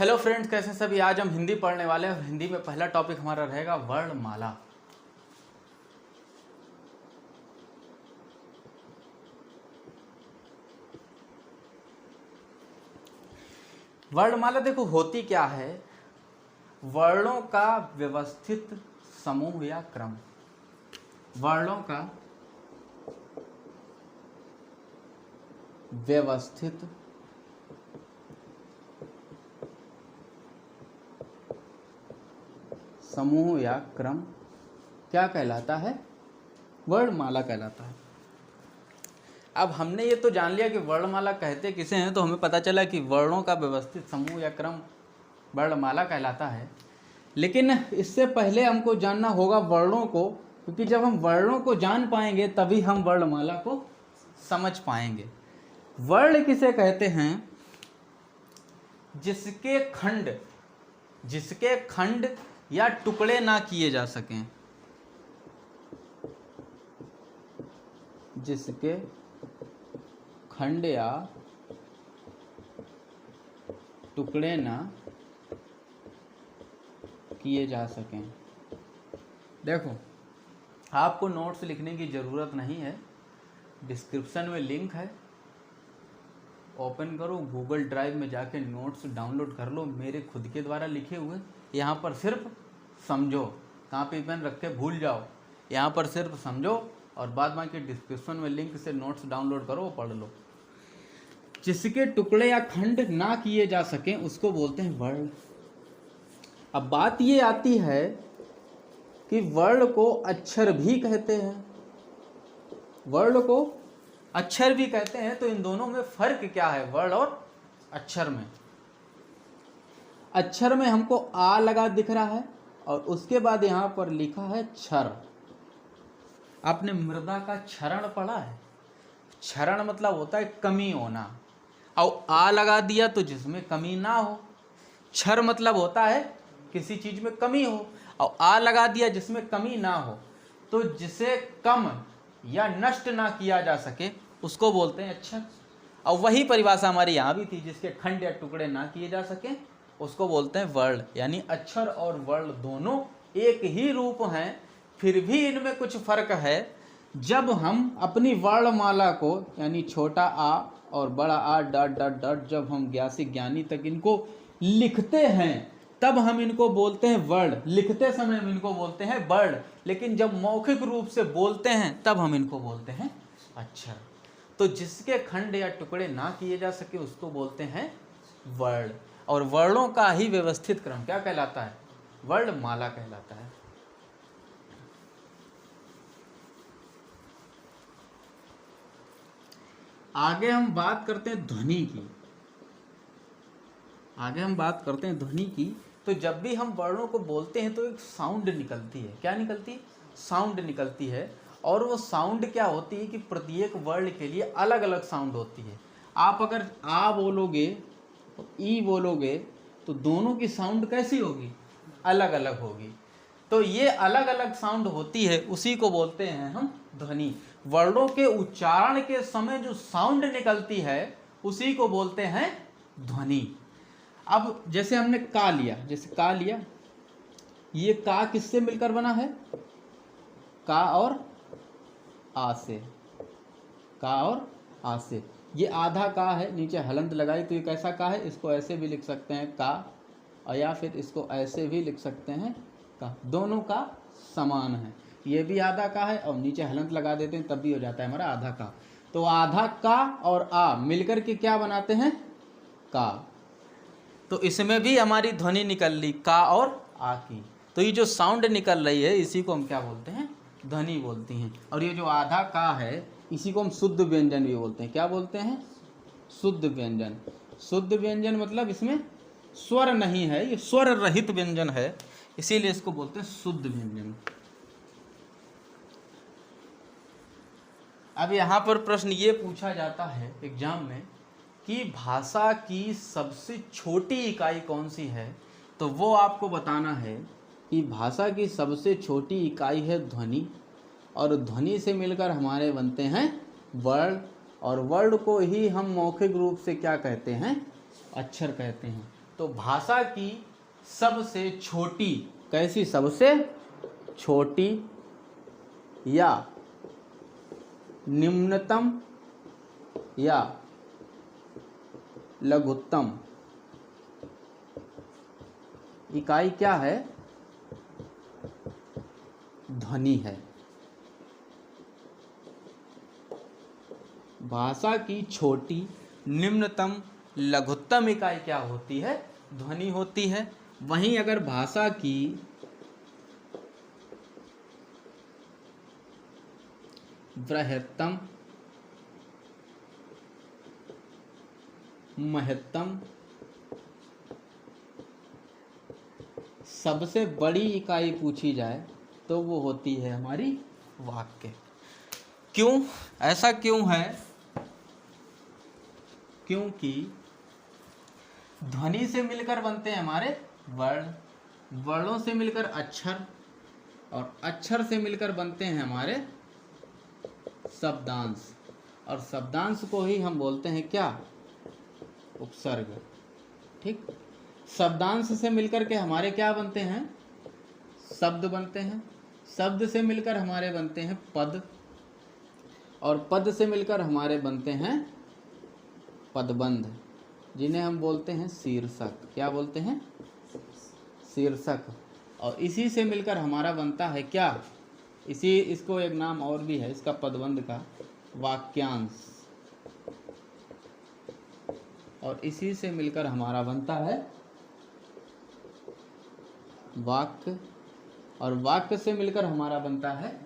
Hello friends, कैसे सभी। आज हम हिंदी पढ़ने वाले हैं और हिंदी में पहला टॉपिक हमारा रहेगा वर्णमाला। वर्णमाला देखो होती क्या है, वर्णों का व्यवस्थित समूह या क्रम। वर्णों का व्यवस्थित समूह या क्रम क्या कहलाता है? वर्णमाला कहलाता है। अब हमने ये तो जान लिया कि वर्णमाला कहते किसे हैं, तो हमें पता चला कि वर्णों का व्यवस्थित समूह या क्रम वर्णमाला कहलाता है। लेकिन इससे पहले हमको जानना होगा वर्णों को, क्योंकि जब हम वर्णों को जान पाएंगे तभी हम वर्णमाला को समझ पाएंगे। वर्ण किसे कहते हैं? जिसके खंड या टुकड़े ना किए जा सकें। जिसके खंड या टुकड़े ना किए जा सकें। देखो, आपको नोट्स लिखने की ज़रूरत नहीं है, डिस्क्रिप्शन में लिंक है, ओपन करो, गूगल ड्राइव में जाके नोट्स डाउनलोड कर लो, मेरे खुद के द्वारा लिखे हुए। यहाँ पर सिर्फ समझो, कॉपी पेन रख के भूल जाओ, यहाँ पर सिर्फ समझो और बाद बाकी डिस्क्रिप्शन में लिंक से नोट्स डाउनलोड करो, पढ़ लो। जिसके टुकड़े या खंड ना किए जा सकें उसको बोलते हैं वर्ण। अब बात ये आती है कि वर्ण को अक्षर भी कहते हैं, वर्ण को अक्षर भी कहते हैं। तो इन दोनों में फर्क क्या है, वर्ण और अक्षर में? अक्षर में हमको आ लगा दिख रहा है और उसके बाद यहाँ पर लिखा है क्षर। आपने मृदा का क्षरण पढ़ा है? क्षरण मतलब होता है कमी होना, और आ लगा दिया तो जिसमें कमी ना हो। क्षर मतलब होता है किसी चीज में कमी हो, और आ लगा दिया जिसमें कमी ना हो। तो जिसे कम या नष्ट ना किया जा सके उसको बोलते हैं अक्षर। और वही परिभाषा हमारी यहाँ भी थी, जिसके खंड या टुकड़े ना किए जा सके उसको बोलते हैं वर्ण। यानी अक्षर और वर्ण दोनों एक ही रूप हैं, फिर भी इनमें कुछ फर्क है। जब हम अपनी वर्णमाला को यानी छोटा आ और बड़ा आ डॉट डॉट डॉट जब हम ज्ञा से ज्ञानी तक इनको लिखते हैं तब हम इनको बोलते हैं वर्ण। लिखते समय हम इनको बोलते हैं वर्ण, लेकिन जब मौखिक रूप से बोलते हैं तब हम इनको बोलते हैं अक्षर। तो जिसके खंड या टुकड़े ना किए जा सके उसको बोलते हैं वर्ण। और वर्णों का ही व्यवस्थित क्रम क्या कहलाता है? वर्णमाला कहलाता है। आगे हम बात करते हैं ध्वनि की। तो जब भी हम वर्णों को बोलते हैं तो एक साउंड निकलती है। क्या निकलती है? साउंड निकलती है। और वो साउंड क्या होती है कि प्रत्येक वर्ण के लिए अलग अलग साउंड होती है। आप अगर आ बोलोगे तो ई बोलोगे तो दोनों की साउंड कैसी होगी? अलग अलग होगी। तो ये अलग अलग साउंड होती है, उसी को बोलते हैं हम ध्वनि। वर्णों के उच्चारण के समय जो साउंड निकलती है उसी को बोलते हैं ध्वनि। अब जैसे हमने का लिया, ये का किससे मिलकर बना है? का और आ से। ये आधा का है, नीचे हलंत लगाई तो ये कैसा का है? इसको ऐसे भी लिख सकते हैं का, और या फिर इसको ऐसे भी लिख सकते हैं का। दोनों का समान है। ये भी आधा का है और नीचे हलंत लगा देते हैं तब भी हो जाता है हमारा आधा का। तो आधा का और आ मिलकर के क्या बनाते हैं? का। तो इसमें भी हमारी ध्वनि निकल ली का और आ की। तो ये जो साउंड निकल रही है इसी को हम क्या बोलते हैं? ध्वनि बोलती हैं। और ये जो आधा का है इसी को हम शुद्ध व्यंजन भी बोलते हैं। क्या बोलते हैं? शुद्ध व्यंजन। शुद्ध व्यंजन मतलब इसमें स्वर नहीं है, ये स्वर रहित व्यंजन है, इसीलिए इसको बोलते हैं शुद्ध व्यंजन। अब यहाँ पर प्रश्न ये पूछा जाता है एग्जाम में कि भाषा की सबसे छोटी इकाई कौन सी है? तो वो आपको बताना है कि भाषा की सबसे छोटी इकाई है ध्वनि, और ध्वनि से मिलकर हमारे बनते हैं वर्ण, और वर्ण को ही हम मौखिक रूप से क्या कहते हैं? अक्षर कहते हैं। तो भाषा की सबसे छोटी, कैसी, सबसे छोटी या निम्नतम या लघुत्तम इकाई क्या है? ध्वनि है। भाषा की छोटी, निम्नतम, लघुत्तम इकाई क्या होती है? ध्वनि होती है। वहीं अगर भाषा की बृहत्तम, महत्तम, सबसे बड़ी इकाई पूछी जाए तो वो होती है हमारी वाक्य। क्यों? ऐसा क्यों है? क्योंकि ध्वनि से मिलकर बनते हैं हमारे वर्ण, वर्णों से मिलकर अक्षर, और अक्षर से मिलकर बनते हैं हमारे शब्दांश, और शब्दांश को ही हम बोलते हैं क्या? उपसर्ग। ठीक, शब्दांश से मिलकर के हमारे क्या बनते हैं? शब्द बनते हैं। शब्द से मिलकर हमारे बनते हैं पद, और पद से मिलकर हमारे बनते हैं पदबंध, जिन्हें हम बोलते हैं शीर्षक। क्या बोलते हैं? शीर्षक। और इसी से मिलकर हमारा बनता है क्या? इसको एक नाम और भी है इसका, पदबंध का, वाक्यांश। और इसी से मिलकर हमारा बनता है वाक्य, और वाक्य से मिलकर हमारा बनता है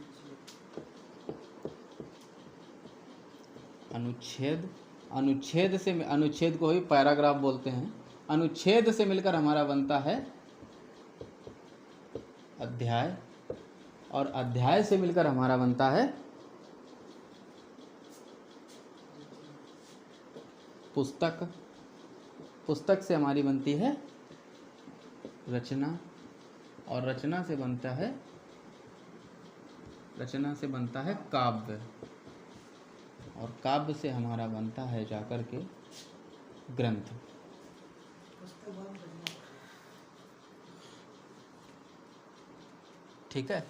अनुच्छेद। अनुच्छेद को ही पैराग्राफ बोलते हैं। अनुच्छेद से मिलकर हमारा बनता है अध्याय, और अध्याय से मिलकर हमारा बनता है पुस्तक। पुस्तक से हमारी बनती है रचना, और रचना से बनता है काव्य, और काव्य से हमारा बनता है जाकर के ग्रंथ। ठीक है।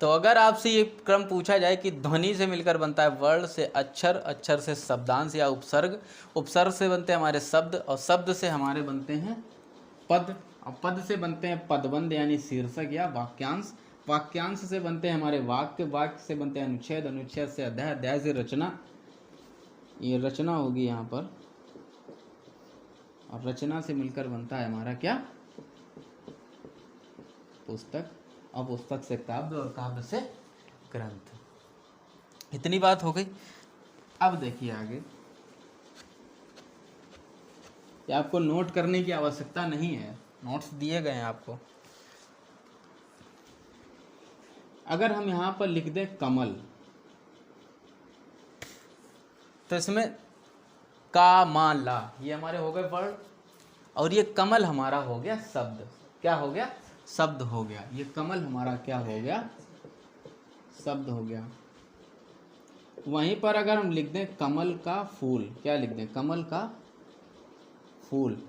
तो अगर आपसे ये क्रम पूछा जाए कि ध्वनि से मिलकर बनता है वर्ण, से अक्षर, अक्षर से शब्दांश या उपसर्ग, उपसर्ग से बनते हैं हमारे शब्द, और शब्द से हमारे बनते हैं पद, और पद से बनते हैं पदबंध यानी शीर्षक या वाक्यांश, वाक्यांश से बनते हैं हमारे वाक्य, वाक्य से बनते हैं अनुच्छेद, अनुच्छेद से अध्याय, अध्याय से रचना, ये रचना होगी यहाँ पर, और रचना से मिलकर बनता है हमारा क्या? पुस्तक, और पुस्तक से काव्य, और काव्य से ग्रंथ। इतनी बात हो गई। अब देखिए आगे, ये आपको नोट करने की आवश्यकता नहीं है, नोट्स दिए गए हैं आपको। अगर हम यहाँ पर लिख दें कमल, तो इसमें का, मा, ला, ये हमारे हो गए वर्ण, और ये कमल हमारा हो गया शब्द। क्या हो गया? शब्द हो गया। ये कमल हमारा क्या हो गया? शब्द हो गया। वहीं पर अगर हम लिख दें कमल का फूल, क्या लिख दें? कमल का फूल,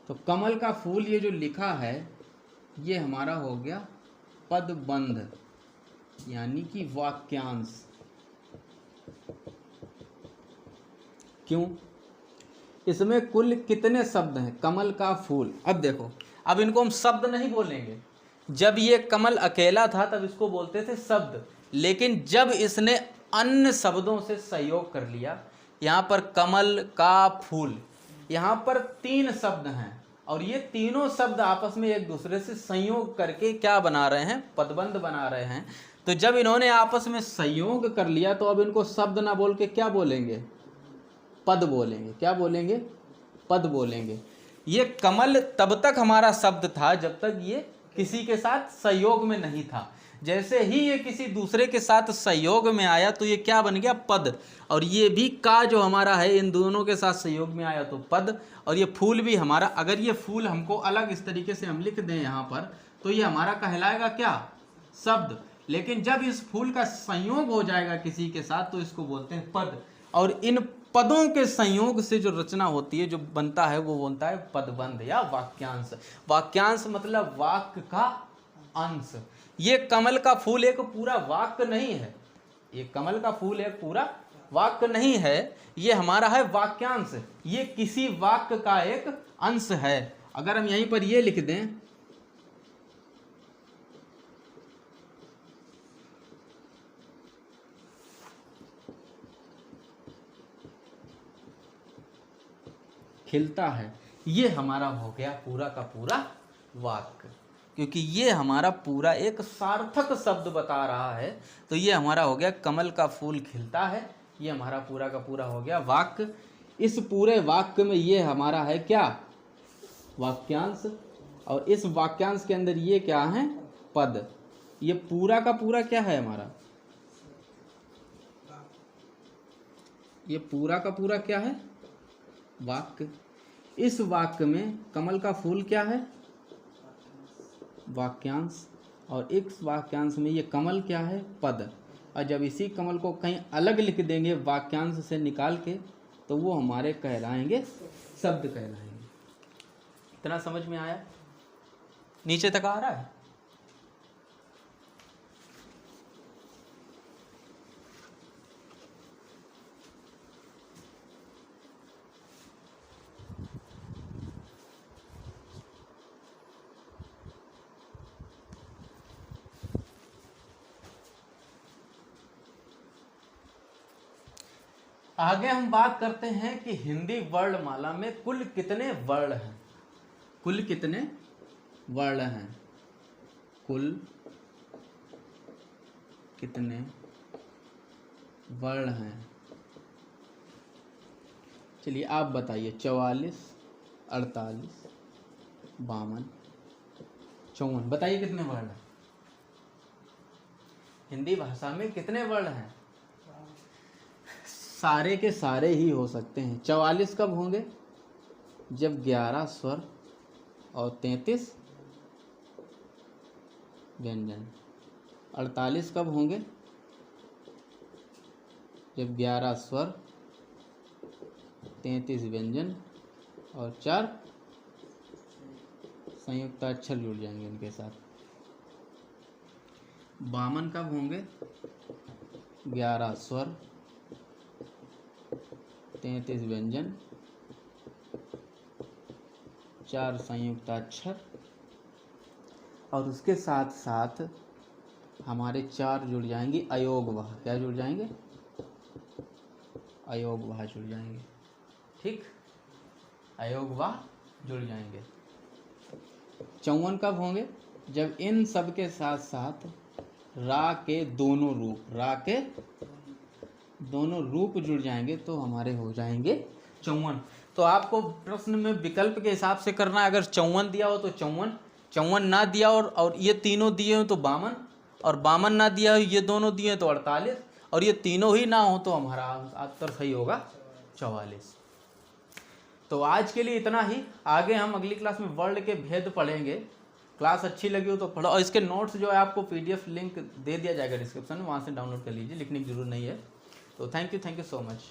तो कमल का फूल ये जो लिखा है ये हमारा हो गया पदबंध यानी कि वाक्यांश। क्यों? इसमें कुल कितने शब्द हैं? कमल का फूल। अब देखो, अब इनको हम शब्द नहीं बोलेंगे। जब ये कमल अकेला था तब इसको बोलते थे शब्द, लेकिन जब इसने अन्य शब्दों से सहयोग कर लिया, यहाँ पर कमल का फूल, यहाँ पर 3 शब्द हैं, और ये तीनों शब्द आपस में एक दूसरे से संयोग करके क्या बना रहे हैं? पदबंध बना रहे हैं। तो जब इन्होंने आपस में संयोग कर लिया तो अब इनको शब्द ना बोल के क्या बोलेंगे? पद बोलेंगे। क्या बोलेंगे? पद बोलेंगे। ये कमल तब तक हमारा शब्द था जब तक ये किसी के साथ सहयोग में नहीं था। जैसे ही ये किसी दूसरे के साथ सहयोग में आया तो ये क्या बन गया? पद। और ये भी का जो हमारा है इन दोनों के साथ सहयोग में आया तो पद। और ये फूल भी हमारा, अगर ये फूल हमको अलग इस तरीके से हम लिख दें यहाँ पर तो ये हमारा कहलाएगा क्या? शब्द। लेकिन जब इस फूल का संयोग हो जाएगा किसी के साथ तो इसको बोलते हैं पद। और इन पदों के संयोग से जो रचना होती है, जो बनता है, वो बनता है पदबंध या वाक्यांश। वाक्यांश मतलब वाक्य का अंश। ये कमल का फूल एक पूरा वाक्य नहीं है, ये कमल का फूल एक पूरा वाक्य नहीं है, ये हमारा है वाक्यांश, ये किसी वाक्य का एक अंश है। अगर हम यहीं पर ये लिख दें, खिलता है, ये हमारा हो गया पूरा का पूरा वाक्य, क्योंकि ये हमारा पूरा एक सार्थक शब्द बता रहा है। तो ये हमारा हो गया कमल का फूल खिलता है, ये हमारा पूरा का पूरा हो गया वाक्य। इस पूरे वाक्य में ये हमारा है क्या, वाक्यांश, और इस वाक्यांश के अंदर ये क्या है, पद। ये पूरा का पूरा क्या है हमारा, ये पूरा का पूरा क्या है, वाक्य। इस वाक्य में कमल का फूल क्या है, वाक्यांश, और इस वाक्यांश में ये कमल क्या है, पद। और जब इसी कमल को कहीं अलग लिख देंगे वाक्यांश से निकाल के, तो वो हमारे कहलाएंगे शब्द कहलाएंगे। इतना समझ में आया, नीचे तक आ रहा है। आगे हम बात करते हैं कि हिंदी वर्णमाला में कुल कितने वर्ण हैं, कुल कितने वर्ण हैं, कुल कितने वर्ण हैं। चलिए आप बताइए, 44, 48, 52, 54, बताइए कितने वर्ण हैं। हिंदी भाषा में कितने वर्ण हैं? सारे के सारे ही हो सकते हैं। 44 कब होंगे, जब 11 स्वर और 33 व्यंजन। 48 कब होंगे, जब 11 स्वर, 33 व्यंजन और 4 संयुक्त अक्षर जुड़ जाएंगे इनके साथ। 52 कब होंगे, 11 स्वर, 33 व्यंजन, 4 संयुक्त अक्षर, और उसके साथ साथ हमारे 4 जुड़ जाएंगे अयोगवाह। क्या जुड़ जाएंगे, अयोगवाह जुड़ जाएंगे। ठीक, अयोगवाह जुड़ जाएंगे। 54 कब होंगे, जब इन सब के साथ साथ रा के दोनों रूप, रा के दोनों रूप जुड़ जाएंगे, तो हमारे हो जाएंगे 54। तो आपको प्रश्न में विकल्प के हिसाब से करना है। अगर 54 दिया हो तो 54, 54 ना दिया और ये तीनों दिए हो तो 52, और 52 ना दिया हो, ये दोनों दिए तो 48, और ये तीनों ही ना हो तो हमारा उत्तर सही होगा 44। तो आज के लिए इतना ही। आगे हम अगली क्लास में वर्ड के भेद पढ़ेंगे। क्लास अच्छी लगी हो तो पढ़ो, और इसके नोट्स जो है आपको PDF लिंक दे दिया जाएगा डिस्क्रिप्शन में, वहाँ से डाउनलोड कर लीजिए, लिखने की जरूरत नहीं है। तो थैंक यू सो मच।